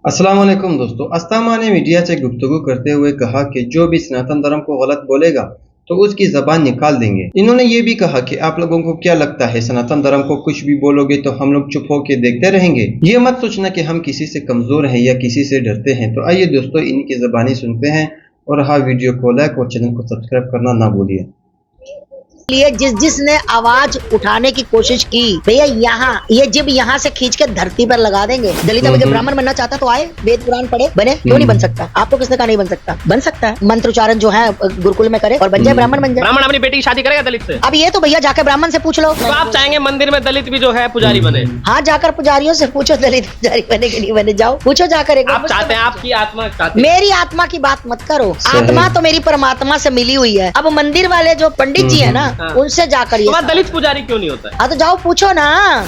अस्सलाम वालेकुम दोस्तों। अस्थामा ने मीडिया से गुफ्तगू करते हुए कहा कि जो भी सनातन धर्म को गलत बोलेगा तो उसकी जबान निकाल देंगे। इन्होंने ये भी कहा कि आप लोगों को क्या लगता है सनातन धर्म को कुछ भी बोलोगे तो हम लोग चुप होके देखते रहेंगे? ये मत सोचना कि हम किसी से कमजोर हैं या किसी से डरते हैं। तो आइए दोस्तों इनकी जबानी सुनते हैं और हाँ, वीडियो को लाइक और चैनल को सब्सक्राइब करना ना भूलिए। लिए जिसने आवाज उठाने की कोशिश की भैया ये जब यहाँ से खींच के धरती पर लगा देंगे। दलित अगर ब्राह्मण बनना चाहता तो आए, वेद पुराण पढ़े, बने। क्यों नहीं बन सकता? आपको किसने कहा नहीं बन सकता? बन सकता है। मंत्र उच्चारण जो है गुरुकुल में करे और बन जाए, ब्राह्मण बन जाए। ब्राह्मण अपनी बेटी की शादी करेगा दलित से? अब ये तो भैया जाकर ब्राह्मण से पूछ लो। तो आप चाहेंगे मंदिर में दलित भी जो है पुजारी बने? हाँ, जाकर पुजारियों से पूछो दलित पुजारी बने कि नहीं बने, जाओ पूछो जाकर। एक आप चाहते हैं, आपकी आत्मा चाहती है। मेरी आत्मा की बात मत करो, आत्मा तो मेरी परमात्मा से मिली हुई है। अब मंदिर वाले जो पंडित जी है ना, उनसे जाकर दलित पुजारी क्यों नहीं होता है? हाँ तो जाओ पूछो ना।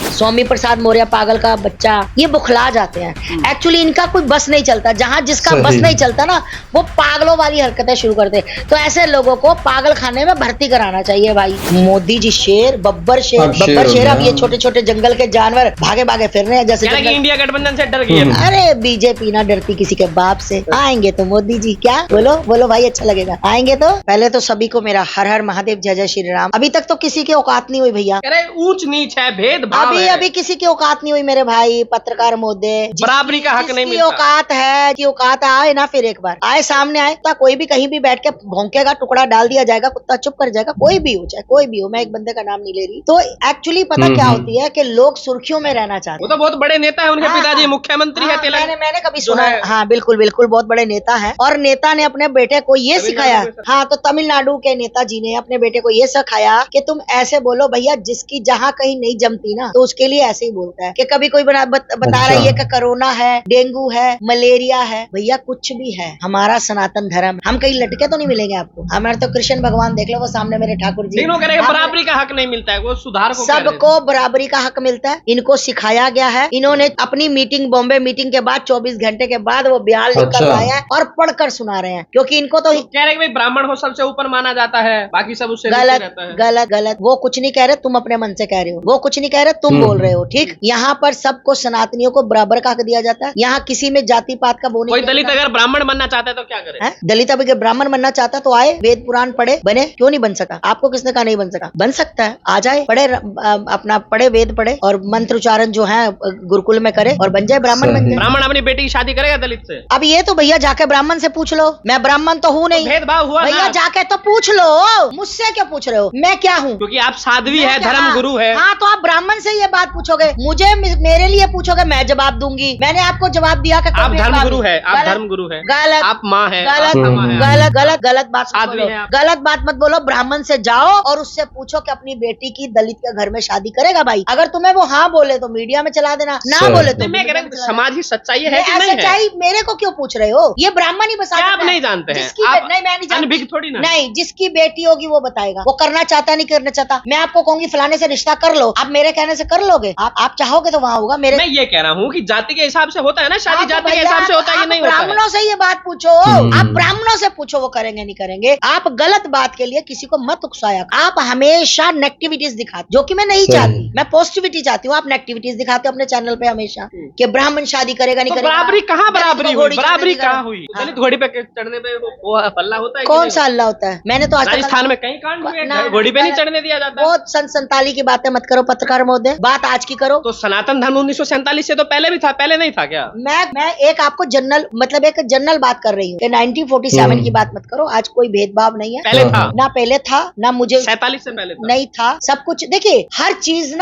स्वामी प्रसाद मौर्य पागल का बच्चा, ये बुखला जाते हैं। एक्चुअली इनका कोई बस नहीं चलता। जहाँ जिसका बस नहीं चलता ना, वो पागलों वाली हरकतें शुरू करते। तो ऐसे लोगों को पागल खाने में भर्ती कराना चाहिए भाई। मोदी जी शेर, बब्बर शेर। अब ये छोटे छोटे जंगल के जानवर भागे भागे फिर रहे हैं जैसे इंडिया गठबंधन से डर गई है। अरे बीजेपी ना डरती किसी के बाप से। आएंगे तो मोदी जी, क्या बोलो बोलो भाई, अच्छा लगेगा। आएंगे तो पहले तो सभी को मेरा हर हर महादेव, जय जय श्री राम। अभी तक तो किसी की औकात नहीं हुई भैया। अरे ऊंच नीच है, भेदभाव है। अभी किसी की औकात नहीं हुई मेरे भाई पत्रकार महोदय। बराबरी का हक नहीं मिलता। औकात है कि औकात आए ना, फिर एक बार आए सामने आए तो कोई भी कहीं भी बैठ के भौंकेगा, टुकड़ा डाल दिया जाएगा, कुत्ता चुप कर जाएगा। कोई भी हो, चाहे कोई भी हो, मैं एक बंदे का नाम नहीं ले रही। तो एक्चुअली पता क्या होती है कि लोग सुर्खियों में रहना चाहते हैं। वो तो बहुत बड़े नेता है, उनके पिताजी मुख्यमंत्री है तेलंगाना। मैंने कभी सुना है। हाँ बिल्कुल बिल्कुल, बहुत बड़े नेता है। और नेता ने अपने बेटे को ये सिखाया। हाँ, तो तमिलनाडु के नेताजी ने अपने बेटे को ये सिखाया कि तुम ऐसे बोलो भैया, जिसकी जहाँ कहीं नहीं जमती ना, तो उसके लिए ऐसे ही बोलता है। कि कभी कोई बता रही है कि कोरोना है, डेंगू है, मलेरिया है। भैया कुछ भी है, हमारा सनातन धर्म, हम कहीं लटके तो नहीं मिलेंगे आपको। हमारे तो कृष्ण भगवान देख लो, वो सामने मेरे ठाकुर जी। बराबरी का हक नहीं मिलता है, वो सुधार को सबको बराबरी का हक मिलता है। इनको सिखाया गया है। इन्होंने अपनी मीटिंग, बॉम्बे मीटिंग के बाद 24 घंटे के बाद वो बयान लेकर आए हैं और पढ़कर सुना रहे हैं। क्योंकि इनको तो कह रहे हैं ब्राह्मण को सबसे ऊपर माना जाता है, बाकी सब उससे गलत रहता है। गलत गलत। वो कुछ नहीं कह रहे, तुम अपने मन से कह रहे हो। वो कुछ नहीं कह रहे, तुम बोल रहे हो। ठीक, यहाँ पर सबको सनातनियों को बराबर का हक दिया जाता है। यहाँ किसी में जाति पात का वो नहीं। कोई दलित अगर ब्राह्मण बनना चाहता है तो क्या करे? दलित अगर ब्राह्मण बनना चाहता तो आए, वेद पुराण पढ़े, बने। क्यों नहीं बन सका? आपको किसने कहा नहीं बन सका? बन सकता है, आ जाए, पढ़े, अपना पढ़े, वेद पढ़े और मंत्र उच्चारण जो है गुरुकुल में करे और बन जाए, ब्राह्मण बन जाए। ब्राह्मण अपनी बेटी की शादी करेगा दलित से? अब ये तो भैया जाके ब्राह्मण से पूछ लो। मैं ब्राह्मण तो हूँ नहीं। भेदभाव हुआ भैया, जाके तो पूछ लो। मुझसे क्यों पूछ रहे हो? मैं क्या हूँ? क्योंकि आप साध्वी है, धर्म गुरु है। हाँ, तो आप ब्राह्मण से ये बात पूछोगे, मुझे मेरे लिए पूछोगे, मैं जवाब दूंगी। मैंने आपको जवाब दिया कि आप धर्म गुरु है, आप धर्म गुरु है। गलत। आप माँ है, गलत गलत गलत गलत बात साध्वी है। गलत बात मत बोलो। ब्राह्मण से जाओ और उससे पूछो कि अपनी बेटी की दलित के घर में शादी करेगा भाई। अगर तुम्हें वो हाँ बोले तो मीडिया में चला देना, ना बोले तो मैं कह रहा हूँ समाज की सच्चाई है कि नहीं है? सच्चाई मेरे को क्यों पूछ रहे हो? ये ब्राह्मण ही बता। आप नहीं जानते हैं? नहीं, मैं नहीं जानती। थोड़ी ना। नहीं, जिसकी बेटी होगी वो बताएगा। वो करना चाहता नहीं करना चाहता। मैं आपको कहूंगी फलाने से रिश्ता कर लो, आप मेरे कहने से कर लोगे? आप चाहोगे तो वहाँ होगा। मेरे मैं ये कह रहा हूँ कि जाति के हिसाब से होता है ना शादी, जाति के हिसाब से होता है कि नहीं होता है? ब्राह्मणों से ये बात पूछो। आप ब्राह्मणों से पूछो वो करेंगे नहीं करेंगे। आप गलत बात के लिए किसी को मत उकसाया। आप हमेशा नेगेटिविटीज दिखाते, जो कि मैं नहीं चाहती। मैं पॉजिटिविटी चाहती हूँ। आप नेगेटिविटीज दिखाते हो अपने चैनल पे हमेशा कि ब्राह्मण शादी करेगा नहीं करेगा। बराबरी कहाँ बराबरी हुई? बराबरी कहाँ हुई? दलित घोड़ी पे चढ़ने पे वो हल्ला होता है? कौन सा हल्ला होता है? मैंने तो राजस्थान में कहीं कांड हुए, घोड़ी पे नहीं चढ़ने दिया जाता। बहुत सन 47 की बातें मत करो पत्रकार महोदय, बात आज की करो। तो सनातन धर्म 1947 से तो पहले भी था, पहले नहीं था क्या? मैं एक आपको जनरल बात कर रही हूँ। 1947 की बात मत करो। आज कोई भेदभाव नहीं है। पहले था ना, पहले था ना। मुझे 47 से पहले था। नहीं था। सब कुछ देखिए, हर चीज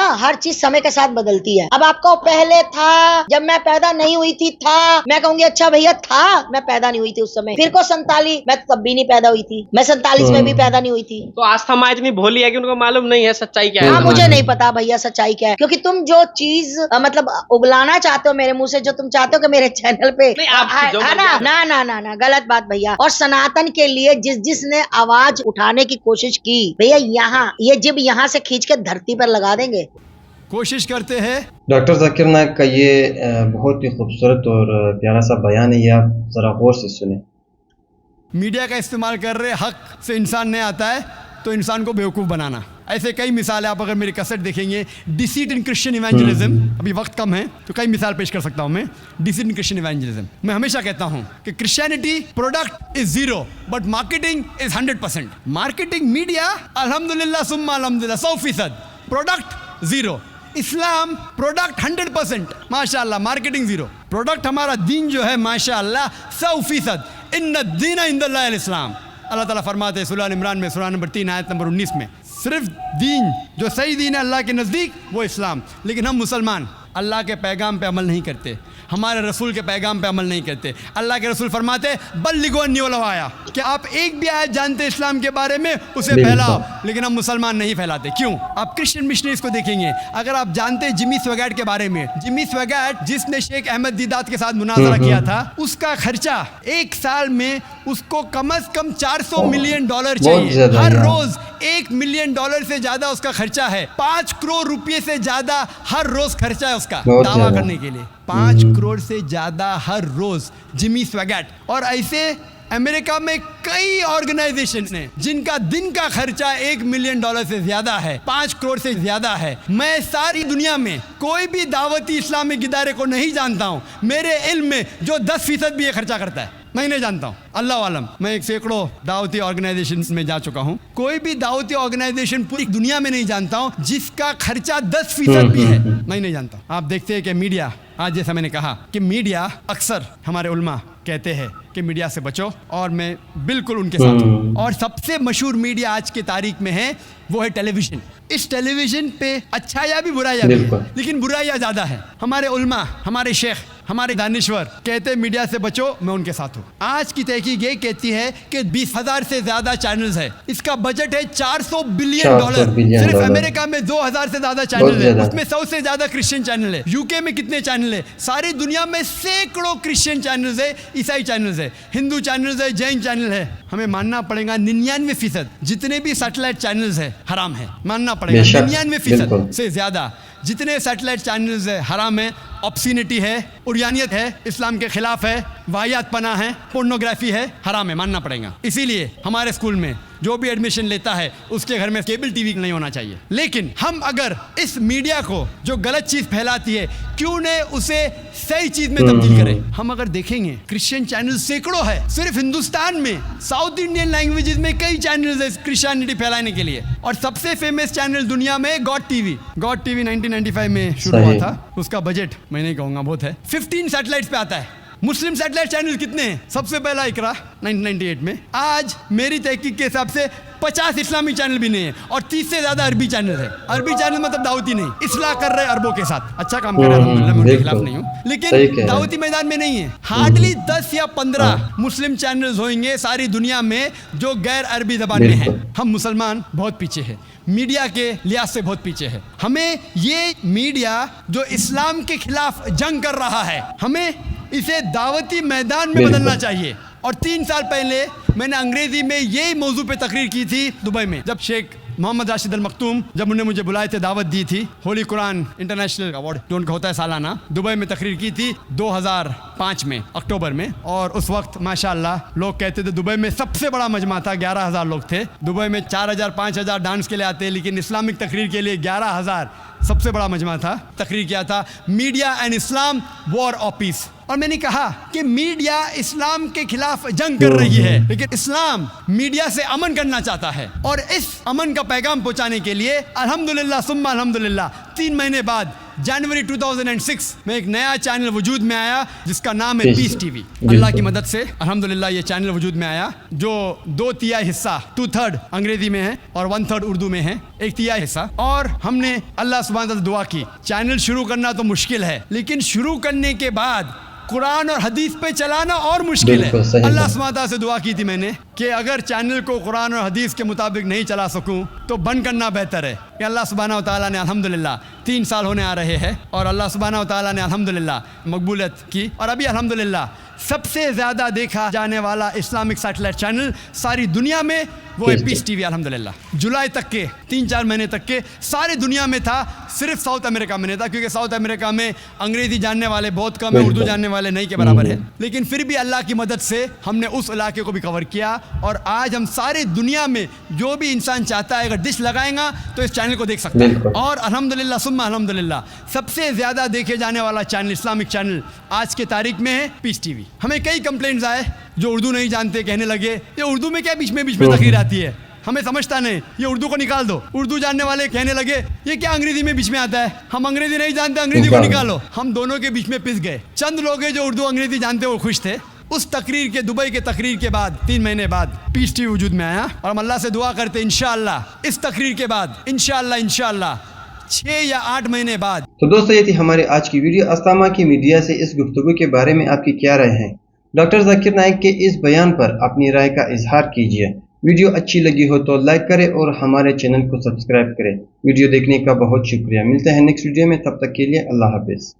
समय के साथ बदलती है। अब आपको पहले था, जब मैं पैदा नहीं हुई थी था। मैं कहूंगी अच्छा भैया था, मैं पैदा नहीं हुई थी उस समय। फिर को 47, मैं तब भी नहीं पैदा हुई थी। मैं 47 में भी पैदा नहीं हुई थी। तो आस्था माँ इतनी भोली है कि उनको मालूम नहीं है सच्चाई क्या है। हाँ, मुझे नहीं पता भैया सच्चाई क्या है। क्योंकि तुम जो चीज मतलब उगलाना चाहते हो मेरे मुंह से, जो तुम चाहते हो कि मेरे चैनल पे ना गलत बात भैया। और सनातन के लिए जिसने आवाज उठाने की कोशिश की भैया, ये जब यहाँ से खींच के धरती पर लगा देंगे। कोशिश करते हैं। डॉक्टर जाकिर नाइक का ये बहुत ही खूबसूरत और प्यारा सा बयान है। ये आप जरा गौर से सुने। मीडिया का इस्तेमाल कर रहे, हक से इंसान नहीं आता है, तो इंसान को बेवकूफ़ बनाना। ऐसे कई मिसाल है, आप अगर मेरी कैसेट देखेंगे डिसीट इन क्रिश्चियन इवेंजलिज्म, अभी वक्त कम है तो कई मिसाल पेश कर सकता हूँ मैं। डिसीट इन क्रिश्चियन इवेंजलिज्म, मैं हमेशा कहता हूँ कि Christianity product is 0 but marketing is 100%। Marketing media अल्हम्दुलिल्लाह सुम्मा अल्हम्दुलिल्लाह 100%, प्रोडक्ट 0। इस्लाम प्रोडक्ट 100%, माशाअल्लाह, मार्केटिंग 0। प्रोडक्ट हमारा दीन जो है माशाअल्लाह 100%। इन्ना दीन इंदल्लाहिल इस्लाम, अल्लाह ताला फरमाते हैं सूरह इमरान में, सूरह नंबर 3 आयत नंबर 19 में, सिर्फ दीन जो सही दीन है अल्लाह के नज़दीक वो इस्लाम। लेकिन हम मुसलमान अल्लाह के पैगाम पे अमल नहीं करते, हमारे रसूल के पैगाम पे अमल नहीं करते। अल्लाह के रसूल फरमाते बल्लिगु अन्नी वलौ आया, कि आप एक भी आयत जानते इस्लाम के बारे में उसे फैलाओ, लेकिन हम मुसलमान नहीं फैलाते। क्यों? आप क्रिश्चियन मिशनरीज को देखेंगे, अगर आप जानते हैं जिमी स्वैगैट के बारे में, जिमी स्वैगैट जिसने शेख अहमद दीदात के साथ मुनाजरा किया था, उसका खर्चा एक साल में उसको कम से कम $400 मिलियन चाहिए। हर रोज $1 मिलियन से ज्यादा उसका खर्चा है। 5 करोड़ रुपए से ज्यादा हर रोज खर्चा है उसका दावा करने के लिए। 5 करोड़ से ज्यादा हर रोज जिमी स्वैगैट। और ऐसे अमेरिका में कई ऑर्गेनाइजेशन हैं जिनका दिन का खर्चा $1 मिलियन से ज्यादा है, 5 करोड़ से ज्यादा है। मैं सारी दुनिया में कोई भी दावती इस्लामिक इदारे को नहीं जानता हूँ मेरे इल्म में जो 10% भी ये खर्चा करता है, मैं नहीं जानता हूँ। अल्लाह आलम, मैं एक सैकड़ों दावती ऑर्गेनाइजेशन में जा चुका हूँ, कोई भी दावती ऑर्गेनाइजेशन पूरी दुनिया में नहीं जानता हूँ जिसका खर्चा 10% भी है, मैं नहीं जानता। आप देखते हैं कि मीडिया, आज जैसा मैंने कहा कि मीडिया, अक्सर हमारे उल्मा कहते हैं कि मीडिया से बचो, और मैं बिल्कुल उनके साथ हूँ। और सबसे मशहूर मीडिया आज की तारीख में है वो है टेलीविजन। इस टेलीविजन पे अच्छाइयाँ भी बुराइयाँ भी है, लेकिन बुराइयाँ ज़्यादा है। हमारे उल्मा, हमारे शेख, हमारे दानिश्वर कहते हैं मीडिया से बचो, मैं उनके साथ हूँ। आज की तहकीक ये कहती है कि 20,000 से ज़्यादा चैनल्स है, इसका बजट है $400 बिलियन। सिर्फ अमेरिका में 2,000 से ज़्यादा चैनल है, उसमें 100 से ज़्यादा क्रिश्चियन चैनल है। यूके में कितने चैनल है? सारी दुनिया में सैकड़ों क्रिश्चियन चैनल्स है, ईसाई चैनल्स है, हिंदू चैनल्स है, जैन चैनल है। हमें मानना पड़ेगा 99% जितने भी सैटेलाइट चैनल्स है हराम है, मानना पड़ेगा 99% से ज्यादा जितने सैटेलाइट चैनल्स है हराम है। ऑब्सिनिटी है, उरियानियत है, इस्लाम के खिलाफ है, वाहियात पना है, पोर्नोग्राफी है, हराम है, मानना पड़ेगा। इसीलिए हमारे स्कूल में जो भी एडमिशन लेता है उसके घर में केबल टीवी नहीं होना चाहिए। लेकिन हम अगर इस मीडिया को जो गलत चीज फैलाती है, क्यों न उसे सही चीज में तब्दील करें। हम अगर देखेंगे क्रिश्चियन चैनल सैकड़ों है, सिर्फ हिंदुस्तान में साउथ इंडियन लैंग्वेजेस में कई चैनल्स है क्रिश्चियनिटी फैलाने के लिए। और सबसे फेमस चैनल दुनिया में गॉड टीवी 1995 में शुरू हुआ था। उसका बजट मैं नहीं कहूंगा बहुत है, 15 सैटेलाइट्स पे आता है। मुस्लिम सैटेलाइट चैनल कितने हैं? सबसे पहला इकरा 1998 में। आज मेरी तहकीक के हिसाब से 50 इस्लामी चैनल भी नहीं है, और 30 से ज्यादा अरबी चैनल है। अरबी चैनल मतलब दावती नहीं, इस्लाह कर रहे अरबों के साथ, अच्छा काम कर रहे हैं अल्हम्दुलिल्लाह, मैं उनके खिलाफ नहीं हूँ, लेकिन दावती मैदान में नहीं है। हार्डली 10 या 15 मुस्लिम चैनल्स होंगे सारी दुनिया में जो गैर अरबी जबान में है। हम मुसलमान बहुत पीछे हैं, मीडिया के लिहाज से बहुत पीछे है। हमें ये मीडिया जो इस्लाम के खिलाफ जंग कर रहा है, हमें इसे दावती मैदान में बदलना चाहिए। और 3 साल पहले मैंने अंग्रेजी में यही मौजू पे तकरीर की थी दुबई में, जब शेख मोहम्मद राशिद अल मखतूम जब उन्हें मुझे बुलाए थे, दावत दी थी। होली कुरान इंटरनेशनल अवार्ड जो उनका होता है सालाना, दुबई में तकरीर की थी 2005 में अक्टूबर में। और उस वक्त माशाअल्लाह लोग कहते थे दुबई में सबसे बड़ा मजमा था, 11,000 लोग थे। दुबई में 4,000-5,000 डांस के लिए आते, लेकिन इस्लामिक तकरीर के लिए 11,000 सबसे बड़ा मजमा था। तकरीर किया था media and Islam war of peace. और मैंने कहा कि मीडिया इस्लाम के खिलाफ जंग कर रही है, लेकिन इस्लाम मीडिया से अमन करना चाहता है। और इस अमन का पैगाम पहुंचाने के लिए अल्हम्दुलिल्लाह सुम्मा अल्हम्दुलिल्लाह 3 महीने बाद जनवरी 2006 में एक नया चैनल वजूद में आया जिसका नाम है पीस टीवी। अल्लाह की मदद से अल्हम्दुलिल्लाह ये चैनल वजूद में आया, जो 2/3 हिस्सा 2/3 अंग्रेजी में है और 1/3 उर्दू में है, 1/3 हिस्सा। और हमने अल्लाह सुब्हान तआला से दुआ की, चैनल शुरू करना तो मुश्किल है, लेकिन शुरू करने के बाद कुरान और हदीस पे चलाना और मुश्किल है। अल्लाह सुब्हान तआला से दुआ की थी मैंने कि अगर चैनल को कुरान और हदीस के मुताबिक नहीं चला सकूं तो बंद करना बेहतर है। कि अल्लाह सुब्हान तआला ने अल्हम्दुलिल्लाह 3 साल होने आ रहे हैं, और अल्लाह सुब्हान तआला ने अल्हम्दुलिल्लाह मकबूलियत की। और अभी अल्हम्दुलिल्लाह सबसे ज़्यादा देखा जाने वाला इस्लामिक सैटेलाइट चैनल सारी दुनिया में वो है पीस टीवी। अल्हम्दुलिल्लाह जुलाई तक के 3-4 महीने तक के सारी दुनिया में था सिर्फ साउथ अमेरिका में नहीं था, क्योंकि साउथ अमेरिका में अंग्रेजी जानने वाले बहुत कम है, उर्दू जानने वाले नहीं के बराबर है। लेकिन फिर भी अल्लाह की मदद से हमने उस इलाके को भी कवर किया, और आज हम सारी दुनिया में जो भी इंसान चाहता है अगर डिश लगाएगा तो इस चैनल को देख सकता है। और अल्हम्दुलिल्लाह सुम्मा अल्हम्दुलिल्लाह सबसे ज़्यादा देखे जाने वाला चैनल, इस्लामिक चैनल आज के तारीख में है पीस टीवी। हमें कई कंप्लेंट्स आए जो उर्दू नहीं जानते, कहने लगे ये उर्दू में क्या बीच में तकरीर आती है, हमें समझता नहीं, ये उर्दू को निकाल दो। उर्दू जानने वाले कहने लगे ये क्या अंग्रेजी में बीच में आता है, हम अंग्रेजी नहीं जानते, अंग्रेजी को निकालो। हम दोनों के बीच में पिस गए। चंद लोग हैं जो उर्दू अंग्रेजी जानते वो खुश थे। उस तकरीर के, दुबई के तकरीर के बाद 3 महीने बाद पीस टीवी वजूद में आया, और हम अल्लाह से दुआ करते इंशाअल्लाह इस तकरीर के बाद इंशाअल्लाह 6 या 8 महीने बाद। तो दोस्तों, ये थी हमारी आज की वीडियो। अस्तामा की मीडिया से इस गुफ्तगू के बारे में आपकी क्या राय है? डॉक्टर जाकिर नाइक के इस बयान पर अपनी राय का इजहार कीजिए। वीडियो अच्छी लगी हो तो लाइक करें और हमारे चैनल को सब्सक्राइब करें। वीडियो देखने का बहुत शुक्रिया। मिलते हैं नेक्स्ट वीडियो में, तब तक के लिए अल्लाह हाफिज।